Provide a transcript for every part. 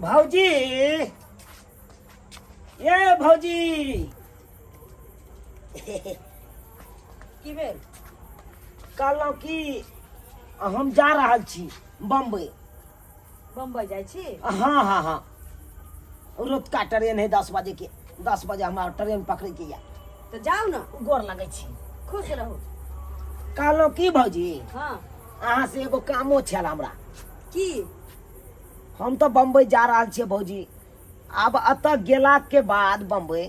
भौजी ये भौजी की भेल? कहलौं कि हम जा रहल छी बम्बई। बम्बई जाइ छी? हाँ हाँ हाँ रोज का ट्रेन है 10 बजे के। 10 बजे हमारा ट्रेन पकड़े के या तो जाओ ना। गोर लगे छी। खुश रहो। कहलौं कि भौजी हाँ अहाँ से एगो कामो छल हमरा। की? हम तो बम्बई जा रहल छियै भौजी। अब अतः गेला के बाद बम्बई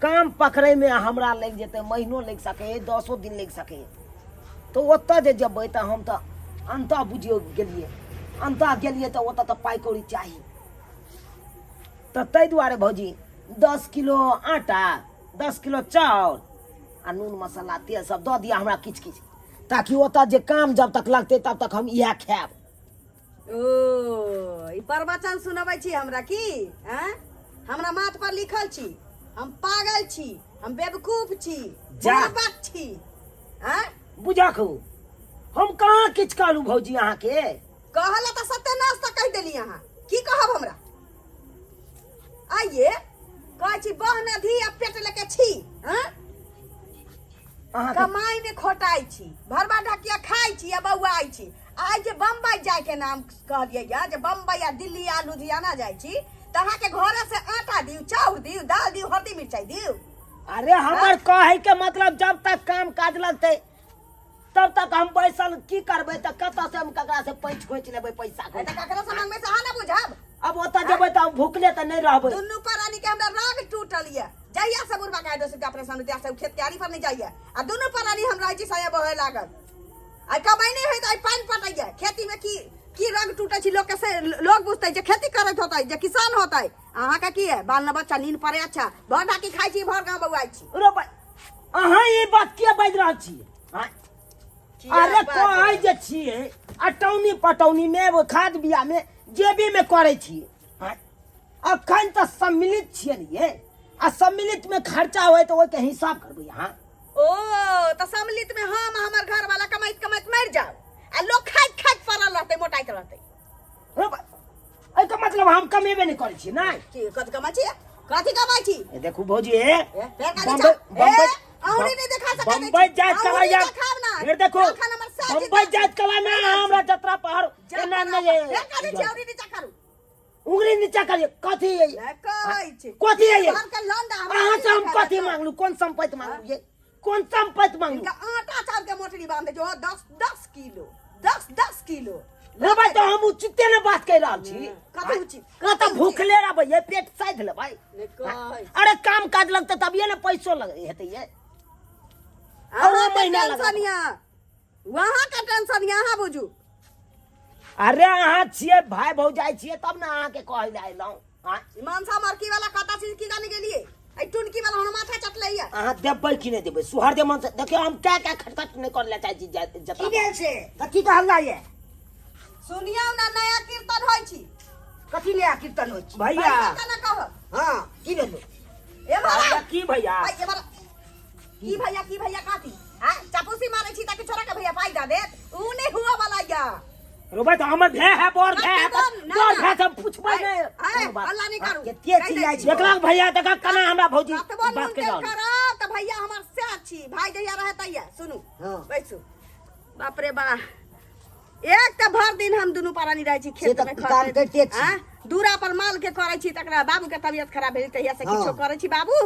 काम पकड़े में हमरा लग जेते महीनों लग सके 10 दिन लग सके। तो ओतऽ जे जेबै तऽ हम तऽ अंतः बुझियो गेलिए अंतः गेलिए तऽ ओतऽ तऽ पाइ कौड़ी चाही। तऽ ताहि दुआरे भौजी 10 किलो आटा 10 किलो चाउर आ नून मसाला तेल सब दऽ दिया हमरा किछ किछ, ताकि ओतऽ जे काम जब तक लगते तब तक हम इएह खाएब। ओ ई प्रवचन सुनबै छी हमरा की? हैं? हमरा माथ पर लिखल छी हम पागल छी, हम बेवकूफ छी, बुड़बक छी। हैं? बुझाखू हम कहाँ किछ कहलू भौजी अहाँ के। कहला तऽ सत्यानाश तऽ कहि देली अहाँ। की कहब हमरा? आइये कहै छी बहना धी आ पेट लेके छी। हैं? कमाई ने खोटाई छी, भरबा ढकिया खाई छी आ बौआई छी। आज जे बम्बई जाए के नाम कहलिए या जे बम्बई या दिल्ली या लुधियाना जाए छी त अहाँ के घरे से आटा दियो, चाउर दियो, दाल दियो, हल्दी मिर्चाई दियो। अरे हमर कहे के मतलब जब तक काम काज लगते तब तक हम बैसल की करबै त कतऽ से हम ककरा से पैंच खोच लेबै पैसा को। त ककरा से मांग में से अहाँ ना बुझब। अब ओतऽ जेबै त भूखले त नहीं रहबै। दुन्नू प्राणी के हमरा राग टूटल ये। जइया से बुढ़बा का दोस्त अपने सामने दिया से खेत तैयारी पर नहीं जाइए आ दुन्नू प्राणी हम रहै छी सया बहे लागल। आई कमाई नहीं होय त आई पानी पटैया। खेती में की रंग टूटे छी लोग के से लोग बुझते जे खेती करत होतै जे किसान होतै। अहाँ का की है बाल न बच्चा नींद पड़े अच्छा भर ढाकी खाई छी भर गांव बउआई छी। रो भाई अहाँ ई बात के बाज रहल छी? अरे कहै जे छियै अटौनी पटौनी में वो खाद बिया में जेबी में करे छियै। अखन त सम्मिलित छियै ये आ सम्मिलित में खर्चा होय तो ओके हिसाब करबै अहाँ। ओ त सम्मिलित में हम हमर घर वाला कमाइत कमाइत मर जाओ आ लोग खाइत खाइत पड़ल रहतै मोटाइत रहतै। रो भाई एका मतलब हम कमेबे नहीं करे छी नहीं। की कथि कमाई छी? कथि कमाई छी? ए देखू भौजी ए बम्बई औरी नहीं देखा सकत। बम्बई जात कला या फिर देखो बम्बई जात कला में हमरा जतरा पहाड़ एना नहीं है। औरी नहीं चकरू उंगली नीचा करिए कथी है ये? कहै छी कथी है ये? घर के लंडा अहाँ से हम कथी मांगलू? कौन संपत्ति मांगलू ये? कौन संपत्ति मांगलू? इनका आटा चाउर के मोटरी बांधे जो 10 किलो 10 किलो। रे भाई तो हम उचित ने बात कह रहल छी। कथी उचित? कत भूखले रहबै ये पेट साइड ले भाई। अरे काम काज लगते तभिए ना पैसो लगे हेतै ये। और महीना लगा वहां का टेंशन यहाँ बुझू। अरे अहाँ छियै भाई भौजाई छियै तब ना अहाँ के कहै ले आइलौ। मानसा मरकी वाला कता चीज की जाने के लिए आई टुनकी वाला हम माथा चटले या। अहाँ देबै कि नहीं देबै? सुहार दे मन से देखियो हम क्या खटखट नहीं कर ले चाहे छी जता की भेल से? कथी कहला ये? सुनिया ना नया कीर्तन होय छी। कथी नया कीर्तन होय छी? भैया ना कह। हां की भेलो? ए मारा की भैया? भाई ए मारा की भैया काती? हां चापूसी मारे छी ताकि छोरा के भैया पाई दा दे। ऊ नहीं हुआ वाला या। रो भाई तो हमर भे है बोर भे है बोर भे सब पूछबै नहीं। अल्लाह नहीं करू केते चिल्लाइ छी एकला भैया तक कना हमरा भौजी बात के जाओ त भैया हमर से छी भाई जइया रहतै या। सुनू बैसू बाप रे बा एक त भर दिन हम दुनू प्राणी रहै छी खेत में काम करते छी। हां दूरा पर माल के करै छी तकरा बाबू के तबियत खराब भेल तहिया से किछो करै छी बाबू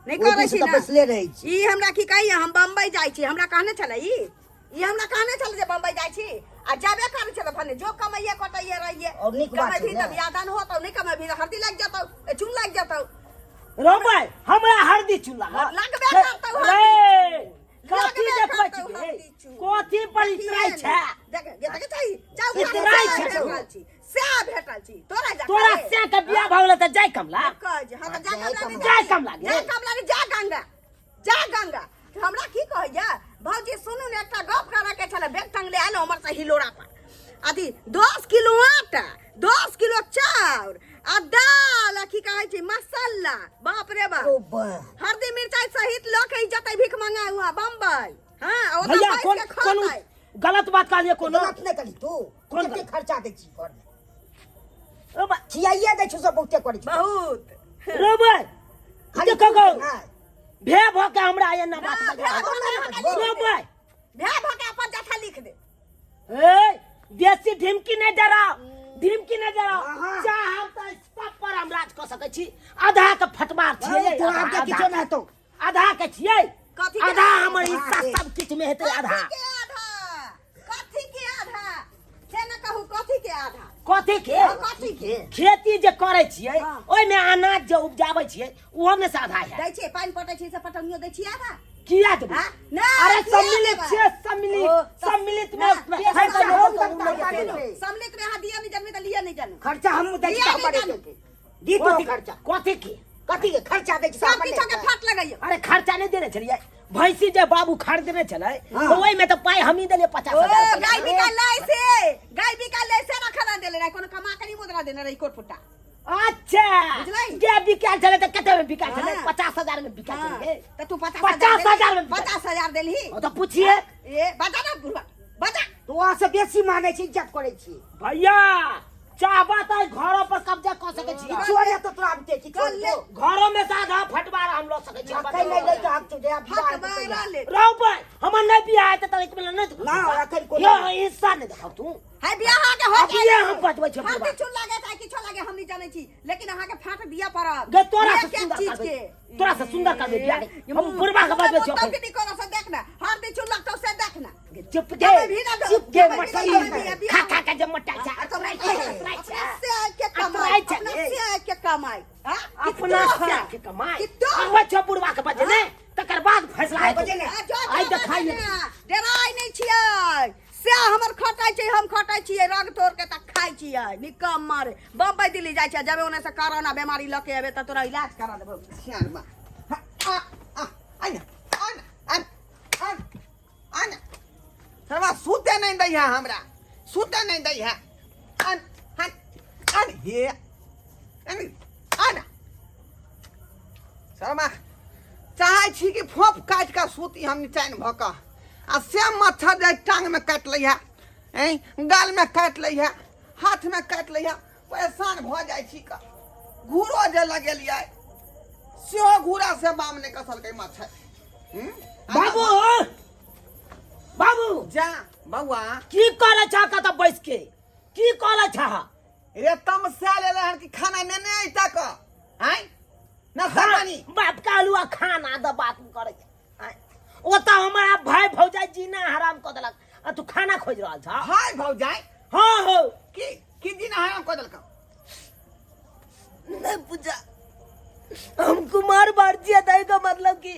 नहीं करै छी ना। बसले रहै छी। ई हमरा की कहिया हम बम्बई जाई छी हमरा कहने छलै ई हमरा कहने छलै जे बम्बई जाई छी आ जाबे करै छलै भने जो कमाइए कटाइए रहिए और निक बात कमाई भी है तब यादन होतौ नहीं कमाई भी हल्दी लग जातौ चून लग जातौ। रो भाई हमरा हल्दी चूल्हा लगबे करतौ रे कथी देखबै छी कथी पर इतराई छै? देख ये देख छै जाऊ इतराई छै से भेटल छी तोरा जा तोरा से के बियाह भ गेल त जाय कमला कह हां जा कमला जाय कमला जा गंगा हमरा की कहैया भौजी सुनू ने एकटा गप करे के छले बेग टंग ले आलो हमर से हिलोरा पर अथी 10 किलो आटा 10 किलो चाउर आ दाल की कहै छै मसाला बाप रे बाप हल्दी मिर्चाई सहित लोग के जतै भीख मंगा हुआ बम्बई। हां ओ भैया कौन गलत बात कहलिए कोनो? गलत नहीं करी तू। कते खर्चा दे छी घर में? ओ बा छियाइए दै छु सब बहुते करै छी बहुत रोबै खाली देखो गो हाँ। भे भ के हमरा एना बात ना, बजा भे भ के रोबै भे भके अपन जथा लिख दे ए देसी ढिमकी नहीं डराओ ढिमकी नहीं डराओ हाँ। चाहे तो सब पर हम राज कर सकै छी आधा के फटमार छियै तो आगे किछो ना तो आधा के छियै कथी के आधा आधा? हमर हिस्सा सब किछ में हेतै आधा कथी के आधा से न कहू कथी के आधा कथी के कथी के खेती जे करै छियै हाँ। ओइ में अनाज जे उपजाबै छियै ओहो में से आधा है दै छियै पानि पटै छियै से पटौनियो दै छियै आधा किया देबै हाँ? ना, अरे किया सम्मिलित देबै? छियै सम्मिलित ओ, तो- सम्मिलित ना, में ये है सब तो हम हम करता तो है, नहीं सम्मिलित में यहाँ दिया नहीं जन्मे तो लिया नहीं जन्मे खर्चा हम दै छी दिया हमर नहीं के दी तो कथी खर्चा कथी के कथी के खर्चा दै छी सब किछो के फाट लगाइयो अरे खर्चा नहीं देने छलिए भैंसी जे बाबू खरीदने छले हाँ। तो ओइ में तो पाई हम ही देले 50,000 गाय बिका लै से गाय बिका लै से रखा ना देले रही कोनो कमा के नहीं मुद्रा देने रही कोट फुट्टा अच्छा बुझलै? जे बिकाल छले तो कते में बिकाल छले हाँ। 50,000 में बिकाल हाँ, छले तो तू 50,000 में 50,000 देली तो पूछिए ए बता ना बुढ़वा बता तो वहां से बेसी माने छी इज्जत करै छी भैया चाहबा तो घरों पर कब्जा कर सके छी चोरे तो तोरा आबते छी कर ले। घरों में से आधा फटवार हम लो सके छी कहीं नहीं लै तो हक तुझे अब फट मारा ले रहो भाई हमर नहीं बियाह है तो एक मिनट नहीं ना अखन को यो हिस्सा नहीं देखा तू है बियाह के हो अब ये हम बतबै छी फाट बुढ़वा। चुन लागे चाहे किछो लागे हम नहीं जाने छी लेकिन अहाँ के फाट दिया पड़ब गे तोरा से एक-एक सुंदर चीज करबे के तोरा से सुंदर करबे बियाह के। हम बुढ़वा के बतबै छी तो के निकोरा से देखना हर दिन चुन लगतो से देखना चुप जब गे भी ना दो, चुप गे जब भी मटकी ना दो, खा खा के जब मटा छा अपना अपना से के कमाई अपना से के कमाई हां से के कमाई कितो आवे छ बुढ़वा के बजने तकर बाद फैसला है बजने। आई देखाइए डराई नहीं छियै से हमर खटाई छै हम खटाई छियै रग तोड़ के त खाई छियै निकम मारे बम्बई दिल्ली जाय छै जबे ओने से कोरोना बीमारी लके एबे त तोरा इलाज करा देबो सियान बा आना सरवा सूते नहीं दै है हमरा सूते नहीं दै है अन हन अन हे आना सरवा चाहे छी कि फोप काट के सूती हम चैन भ क आ से मच्छर जे टांग में काट लै है गाल में काट लै है हाथ में काट लै है परेशान भ जाय छी का घूरो जे लगेलिए सेहो घूरा से बाम ने कसलकै मच्छर बाबू बाबू जा बउआ की करे छा कत बैस के की करे छा रे तम से ले हन कि खाना ने नहीं तक हैं ना सामानी बाप का अलुआ खाना द बात करे ओ त हमारा भाई भौजाई जीना हराम क देलक आ तू खाना खोज रहल छ हाय भौजाई हां हो की दिन हराम क देलक नहीं पूछा हम कुमार भारतीय दाई का मतलब कि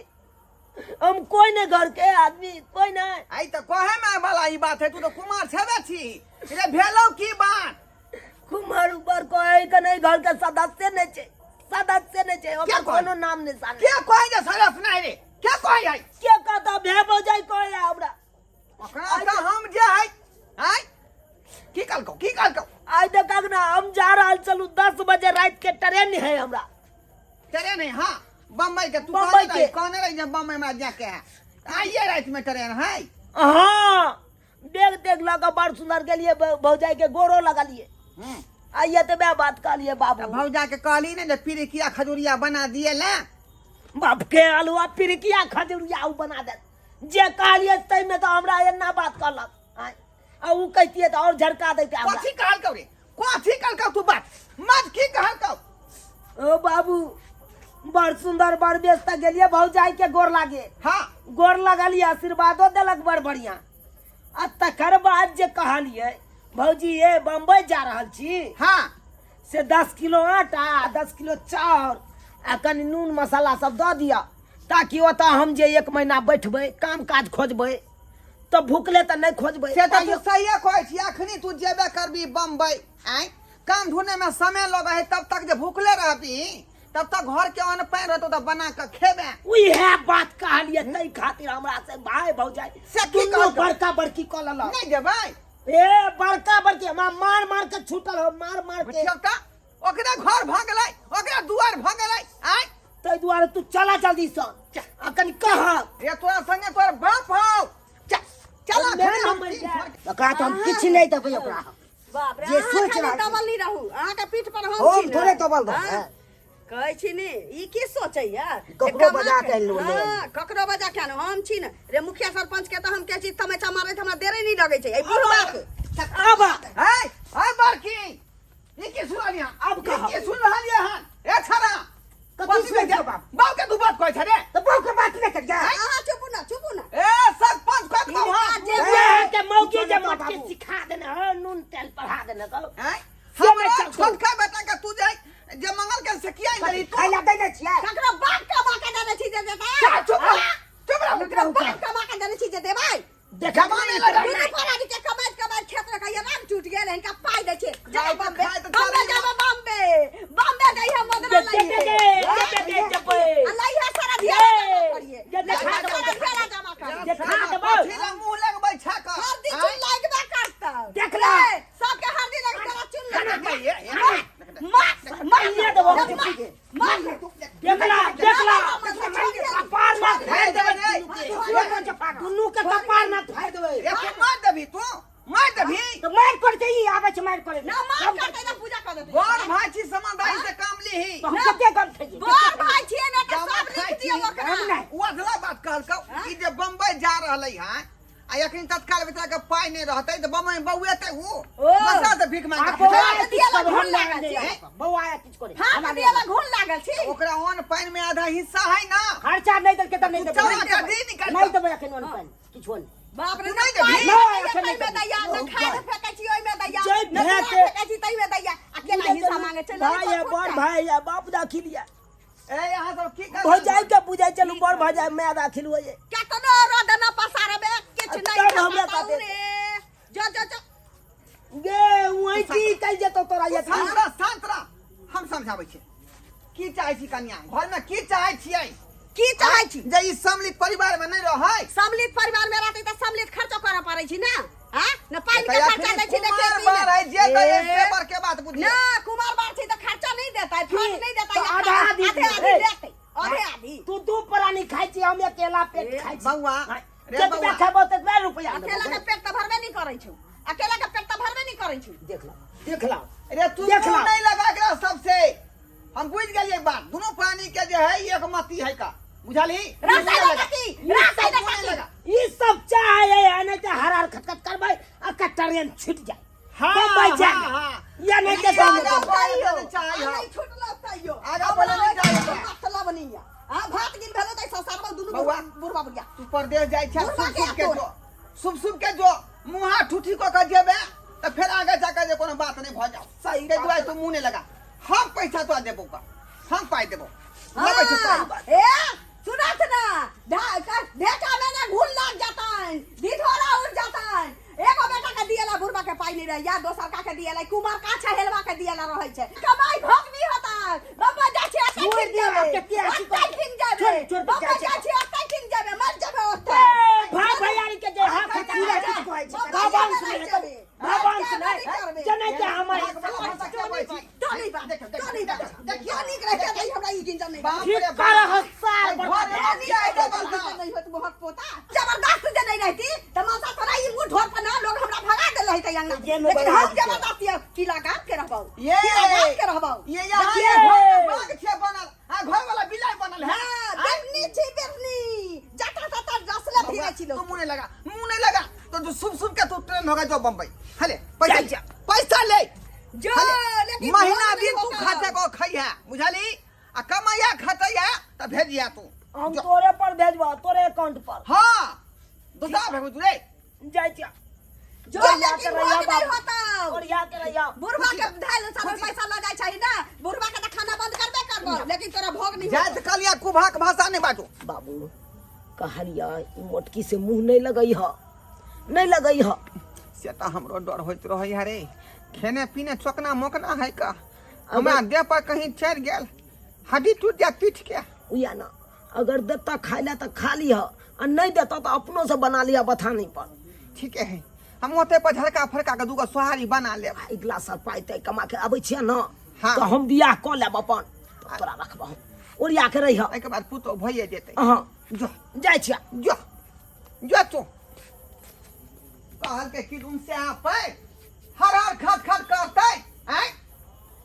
हम कोई नहीं घर के आदमी कोई नहीं आई तो कहे में वाला ई बात है तू तो कुमार छबे छी रे भेलो की बात कुमार ऊपर कोई का नहीं घर के सदस्य नहीं छे हम क्या कोई? कोनो नाम निशान क्या कोई जे सरस नहीं रे क्या कोई है क्या कहता भे भौजाई कोई है हमरा ओकरा का हम जे है हैं की कल को आज तक ना हम जा रहल चलू 10 बजे रात के ट्रेन है हमरा ट्रेन है हां बम्बई के तू बम्बई के। कौन रही जब बम्बई में जाके है आइए रात में ट्रेन है हाँ देख लगा बड़ सुंदर के लिए भौजाई के गोरो लगा लिए आइए तो मैं बात कर लिए बाबू भौजा के कहली ने जे पिरिकिया खजूरिया बना दिए ला बाप के अलुआ पिरकिया खजूरिया उ बना दे जे कहलिए तै में तो हमरा एना बात करलक आ उ कहतिए तो और झड़का देते हमरा कथी कहल कौ रे कथी कहल कौ तू बात मत की कहल कौ ओ बाबू बड़ सुंदर बड़ बेस्ता गेलिए भौजाई के गोर लागे हां गोर लगलिए आशीर्वादो देलक बड़ बढ़िया आ तकर बाद जे कहलिए भौजी ये बम्बई जा रहल छी हां से 10 किलो आटा 10 किलो चाउर आ कनि नून मसाला सब दऽ दिया ताकि ओतऽ हम जे 1 महीना बैठबै काम काज खोजबै तो भूखले तऽ नहीं खोजबै से तो तू सही कहै छी अखनी तू जेबे करबी बम्बई आइ काम ढूंढे में समय लगे है तब तक जे भूखले रहबी तब तक घर के अन्न पानि रहतो तो बना के खेबे उहे बात कहलिए तै खातिर हमरा से भाई भौजाई से की दुनू कहलकै? बड़का बड़की कऽ लेलक नहीं जेबै ए बड़का बड़की हमरा मार के छूटल हो मार के बुझियौ ओकरा घर भ गेलै ओकरा दुआर भ गेलै आइ तै दुआरे तू चला जल्दी से आ कनि कह ये तोरा संगे तोर बाप हौ चला मैं न मर जाए। ओकरा तो हम किछ नहीं देबै ओकरा बाप रे जे अहाँ सोच खाली रहल छी। दबल नहीं रहू अहाँ के पीठ पर हम हम छी थोड़े दबल रहब, हाँ? कहै छी ने ई की सोचैया ककरो बजा के लो ले। ककरो बजा के आनो हम छी ने रे मुखिया सरपंच के तो हम के छी तमैचा मारे हमरा देरे नहीं लगे छै ए बुढ़बा के अब है बड़की ये की सुन लिया अब कहा। ये सुन रहलिए हन ए छरा कथी कथी सुन में जा बाप? बाप के दू बात कहै छै रे तो बहु के बात नहीं कर जा अहाँ चुप ना ए सरपंच कहत ई बात जे ये के मौके चुप जे ना मटके बाबू। सिखा देने ह नून तेल पढ़ा देने तो हैं से में हमरा चल तो। छोटका बेटा के तू जे मंगल के से किया कथी नहीं खाइला दे नहीं छियै ककरो बाप कमा के देने छी जे देता चुप रह ककरो बाप कमा के देने छी जे देबै देखा जमाने लगा दुनू परानी के कमाइत कमाइत खेत में कहिया राम टूट गेल इनका पाई दे छै जाए जाए तो बम्बे खाए तो बम्बे चल जाबे बम्बे गई हम मदरा लई अल्लाह सारा धियान करिए देखा दो। सारा धियान जमा कर देखा देबो। फिर मुंह लगबै छका हर दिन चुन लगबे करता देख ला। सबके हर दिन लग तेरा चुन लगबे मार मार देबो। मार देखला कपार में फाड़ देबे दुनू के कपार में फाड़ देबे ए तू मार देबी तू मार देबी तो मार कर के ई आवे छै मार करे ना मार करते ना पूजा कर देते बड़ भाई छी समझदारी से काम लीही तो हम कते गम थे बड़ भाई छिए ना तो दामाद सब खाइ लिख छी दियो ओकरा हम नहीं वो अगला बात कहलकौ ई जे बम्बई जा रहलै हैं आ एखन तत्काल बेटा के पाई नहीं रहतै त बम्बई बौएतै ऊ ओ। बसा से भीख मांग आप के बौआ दिया किछ घुन हम लागल लागल छै। छै बौआ किछ करे हां दिया में घुन लागल छी ओकरा अन्न पानि में आधा हिस्सा है ना खर्चा नहीं दल के त नहीं तू देबे चला के दी निकाल नहीं देबे अखन वन पानी किछ होन बाप रे तू ना नहीं देबही? नहीं नहीं, में दैया न खाए न फेकै छी ओइ में दैया जय न भैया फेकै के- छी तै में दैया अकेला हिस्सा मांगे छै भाई है बड़ भाई है बाप दाखिल या ए यहाँ सब की कर भौजाई के बुझाई चलू बड़ भौजाई मैं दाखिल होए केतनो रदना पसारबे किछ अब नहीं तब हमरा खाता कहते- रे जो गे वही की कह जेतो तोरा ये शांत रह हम समझाबै छी की चाहै छी कन्या घर में की चाहै छियै की चाहै छी जे ई सम्मिलित परिवार में नहीं रहै सम्मिलित परिवार में रहते त सम्मिलित खर्चो करऽ पड़ै छी ना हां न पानी के या खर्चा फिर दै छी कुमार देखै बार है जे कहे ए, पेपर के बात बुझिए ना कुमार बार छी त खर्चा नहीं देता है फंड नहीं देता तो है आधा आधी आधे आधी दे। देते आधे आधी तू दू प्राणी खाई छी हम अकेला पेट ए, खाई छी बउआ रे जब बउआ खेबो ततबे रुपया अकेला के पेट त भरबे नहीं करै छौ अकेला के पेट त भरबे नहीं करै छौ देख ला रे तू देख क्यों ला। नहीं लगा के सबसे हम बुझ गेलिए एक बात दोनों प्राणी के जे है एक मती है का बुझाली रास्ता लगा की रास्ता लगा की लगा ई सब चाहे आने ते हरार खटखट करबै आ ट्रेन छूट जाए बम्बई जाए या नहीं के आगा सामने बढ़े के चाहे नहीं छुटलो तैयो आगा बढ़े नहीं चाहिए। मतलब नहीं है हां भात गिन भेलो तै संसार में दुनु बउआ। बुढ़वा बुढ़िया तू परदेश जाय छै बुढ़वा शुभ के शुभ के जो शुभ शुभ के जो मुहा ठुठी को के जेबे त फिर आगे जाके जे कोनो बात नहीं भ जाओ सही के बात दुआई तू मुंह नहीं लगा हम पैसा तो देबो का हम पाई देबो लगे छै हाँ, पाई ए सुनत ना ढेका में ना घुल लग जाता है ढिढोरा उड़ जाता है एगो बेटा के दिएला बुढ़वा के पाई नहीं रहे या दोसर का के दिएला कुमार का छहेलवा के दिएला रहे छै कमाई भोग नहीं होता है बाबा जा छै अते छोड़ खिन दिया, जाबे अब के आशी को- अते खिन जाबे छोड़ दे, बाबा क्या जा छै अते खिन जाबे मर जाबे ओते भाई भैयारी के जे हाथ खीरा किछ कहै छै भगवान सुने भगवान सुने जने के हमर दोनी बात दोनी बात देखियो निक रहे छै हमरा ई गिन नहीं बाप ठीक रे कर बाप हसार घर में नहीं आए नहीं होत बहुत पोता जबरदस्त जे नहीं रहती त मौसा तोरा ई मुंह ढोर पर ना लोग हमरा भगा देल रहते अंगना ये में लेकिन बड़ा हम हाथ है। जबरदस्ती की लगा के रहबौ ये लगा के रहबौ ये यहाँ देखिए। ये घर में बाग छे बनल हां घर वाला बिलाई बनल है हां बेरनी छी बेरनी जाता जाता रसले फिरे छी तू लोग मुंह नहीं लगा तो जो शुभ शुभ के तू ट्रेन होगा जो बम्बई हले पैसा जा। पैसा ले जो हले लेकिन महीना भोग नहीं दिन तू होता। खाते को खइया बुझाली आ कमाया खतैया त भेजिया तू हम तोरे पर भेजबा तोरे अकाउंट पर हां दूसरा भेजू तू रे जाय जा जो और लेकिन याद भोग नहीं रहिया होता और याद रहिया बुढ़वा के धाल सब पैसा ल जाय छै ना बुढ़वा के त खाना बंद करबे करबो लेकिन तोरा भोग नहीं जात कलिया कुभाक भाषा नहीं बाजू बाबू कहलिया ई मोटकी से मुंह नहीं लगई ह नहीं लगई ह से त हमरो डर होइत रहै है रे खेने पीने चोकना मोकना है का हमरा देह पर कहीं चढ़ गेल हड्डी टूट जा पीठ के उया ना अगर देता खाइला तो खा लिया और नहीं देता तो अपनों से बना लिया बथानी पर ठीक है हम ओते पर झड़का फड़का के दूगो सोहारी बना लेब अगला साल पाई तय कमा के आबै छियै ना हाँ। तो हम बियाह क लेब अपन तो तोरा रखबा ओरिया के रही एके बाद पुतो भइए जेतै हां जो जाय छियै जो जो तू कहल के कि रूम से आप हर हर खट खट करते हैं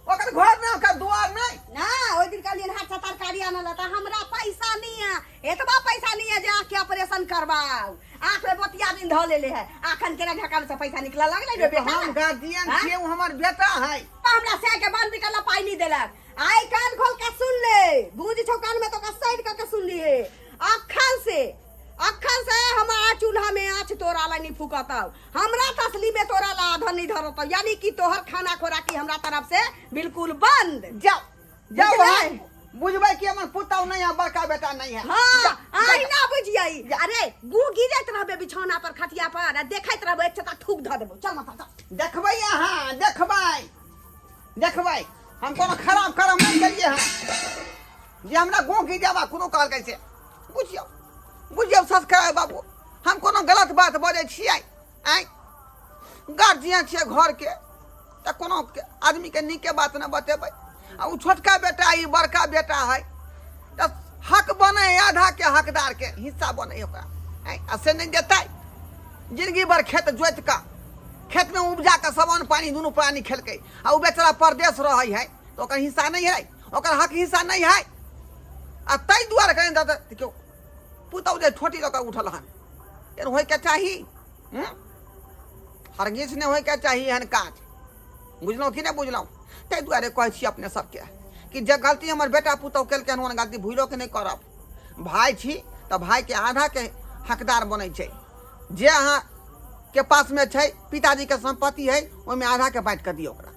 ओकर घर ना ओकर द्वार नहीं ना ओइ दिन कहलियन हाथ से तरकारी आनल त हमरा पैसा नहीं है, एतबा पैसा नहीं है जे आँख के ऑपरेशन करवाओ। आँख में बतिया दिन ध लेले है, आखन केना ढका से पैसा निकला लगले रे बेटा। हम गार्जियन हाँ? छियै उ हमर बेटा है। हमरा से के बंद निकला पाई नहीं देलक। आई कान खोल के सुन ले, गूंज छौ कान में तो का साइड करके सुन लिए। अखन से हमारा चूल्हा में आँच तोरा ला नहीं फूकता, हमरा तसली में तोरा ला आधन नहीं धरता, यानी कि तोहर खाना खोराकी हमरा तरफ से बिल्कुल बंद। जाओ जाओ बुझले? बुझबै कि हमर पुतौ नहीं है, बड़का बेटा नहीं है। हाँ आई ना बुझियाई। अरे गू गिरत रहबे बिछौना पर खटिया पर आ देखैत रहबे एक चटा थूक ध देबो। चल माता चल। देखबै अहाँ देखबै हम कोनो खराब करम नहीं करिए हैं जे हमरा गो की जावा कोनो कहल कैसे बुझियो सस्कार बाबू हम कोनो गलत बात बोले छियै आइ गार्जियन छियै घर के त कोनो आदमी के नीक के बात न बतेबै। आ उ छोटका बेटा ई बड़का बेटा है त हक बने आधा के हकदार के हिस्सा बने ओकरा आ से नहीं देतै। जिंदगी भर खेत जोत का खेत में उपजा के सामान पानी दोनों पानी खेलकै आ उ बेचारा परदेश रहै है तो ओकर हिस्सा नहीं है, ओकर हक हिस्सा नहीं है। आ तै दुआरे कहीं देखियो पुतौ जे ठोटी लऽ कऽ उठल हन एहन होय के चाही। हरगिज नहीं होय के चाही एहन काज, बुझलहुँ कि नहीं बुझलहुँ। ताहि दुआरे कहै छी अपने सबके कि जे गलती हमर बेटा पुतौ केलकै हन गलती भूलो के नहीं करब। भाई छी तऽ भाई के आधा के हकदार बनै छै। जे अहाँ के पास में छै पिताजी के संपत्ति है ओहिमे आधा के बांट के दियौ ओकरा।